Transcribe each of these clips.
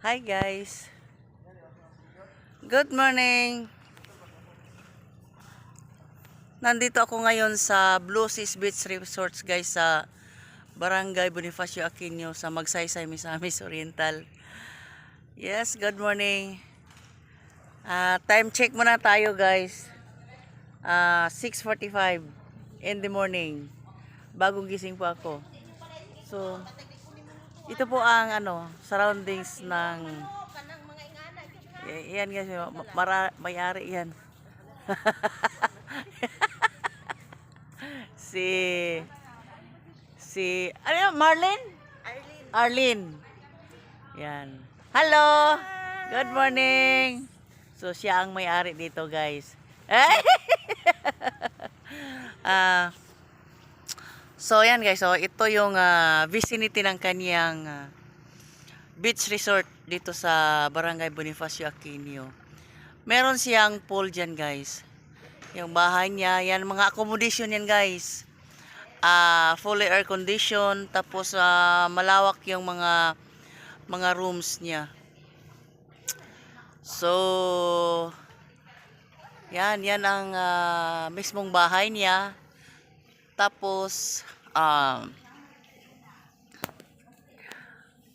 Hi guys. Good morning. Nandito ako ngayon sa Blue Seas Beach Resorts guys sa Barangay Bonifacio Aquino sa Magsaysay, Misamis Oriental. Yes, good morning. Time check muna tayo guys. 6:45 in the morning. Bagong gising po ako. So, ito po ang surroundings ng yan guys, may-ari yan. Si ano yun, Marlene? Arlene. Yan. Hello. Good morning. So siya ang may-ari dito, guys. Ah, so yan guys, so ito yung vicinity ng kaniyang beach resort dito sa Barangay Bonifacio Aquino. Meron siyang pool diyan, guys. Yung bahay niya, yan mga accommodation yan, guys. Fully air condition, tapos malawak yung mga rooms niya. So yan ang mismong bahay niya. Tapos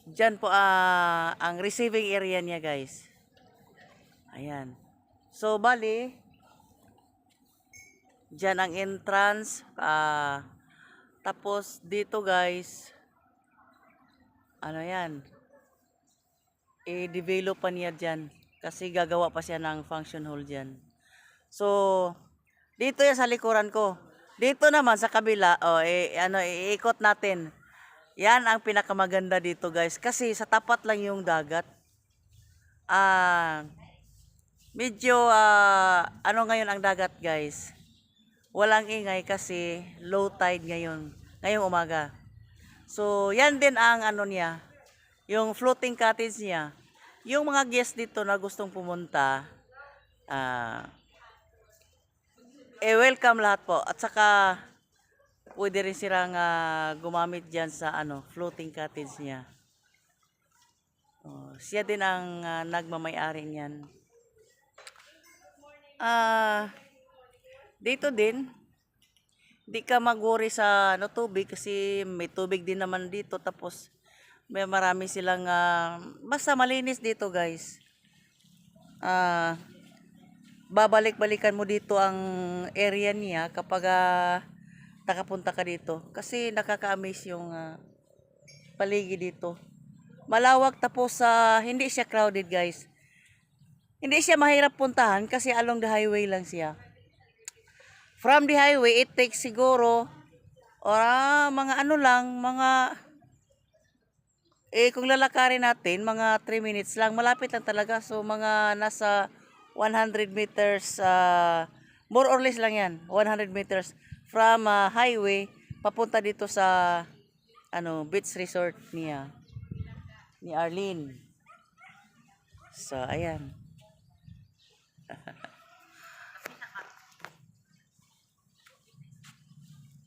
dyan po ang receiving area niya, guys. Ayan. So bali dyan ang entrance. Tapos dito, guys, ano yan, i-develop pa niya dyan kasi gagawa pa siya ng function hall dyan. So dito yan sa likuran ko. Dito naman sa kabila, iikot natin. Yan ang pinakamaganda dito, guys, kasi sa tapat lang yung dagat. Medyo ano ngayon ang dagat, guys, walang ingay kasi low tide ngayong umaga. So yan din ang ano niya, yung floating cottage niya. Yung mga guests dito na gustong pumunta, welcome lahat po. At saka pwede rin silang gumamit diyan sa floating cottage niya. Siya din ang nagmamay-ari niyan. Dito din, di ka mag-worry sa tubig kasi may tubig din naman dito. Tapos may marami silang basta malinis dito, guys. Babalik-balikan mo dito ang area niya kapag nakapunta ka dito kasi nakaka-amaze yung paligid dito. Malawak, tapos hindi siya crowded, guys. Hindi siya mahirap puntahan kasi along the highway lang siya. From the highway, it takes siguro mga kung lalakarin natin, mga 3 minutes lang. Malapit lang talaga. So, mga nasa 100 meters, more or less lang yan. 100 meters from highway, papunta dito sa beach resort niya, ni Arlene. So, ayan.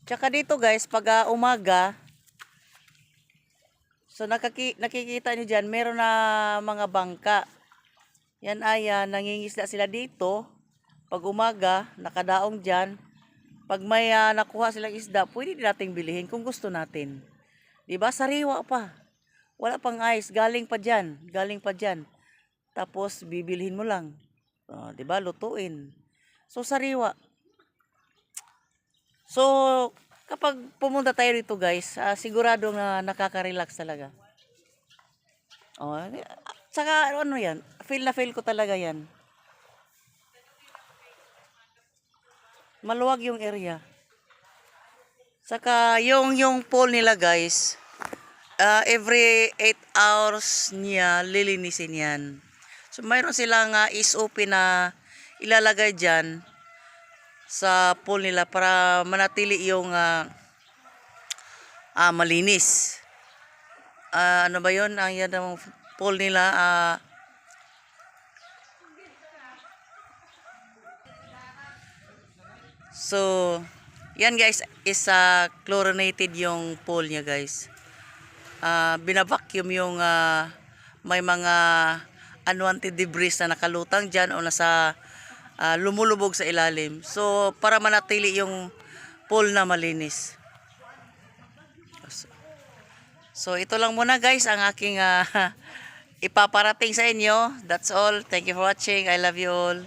Tsaka dito, guys, pag umaga, so nakikita nyo dyan, meron na mga bangka. Yan ay nangingisda sila dito. Pag umaga, nakadaong dyan. Pag may nakuha silang isda, pwede din nating bilihin kung gusto natin. Diba? Sariwa pa. Wala pang ice. Galing pa dyan. Tapos bibilhin mo lang. Diba? Lutuin. So sariwa. So kapag pumunta tayo dito, guys, sigurado na nakaka-relax talaga. Saka yan, feel ko talaga yan. Maluwag yung area. Saka yung pool nila, guys, every 8 hours niya lilinisin yan. So mayroon silang SOP na ilalagay dyan sa pool nila para manatili yung malinis. Ano ba yun? Ang yan ang pool nila. So, yan, guys, is chlorinated yung pool niya, guys. Binavacuum yung may mga unwanted debris na nakalutang dyan o nasa lumulubog sa ilalim. So, para manatili yung pool na malinis. So, ito lang muna guys ang aking ipaparating sa inyo. That's all. Thank you for watching. I love you all.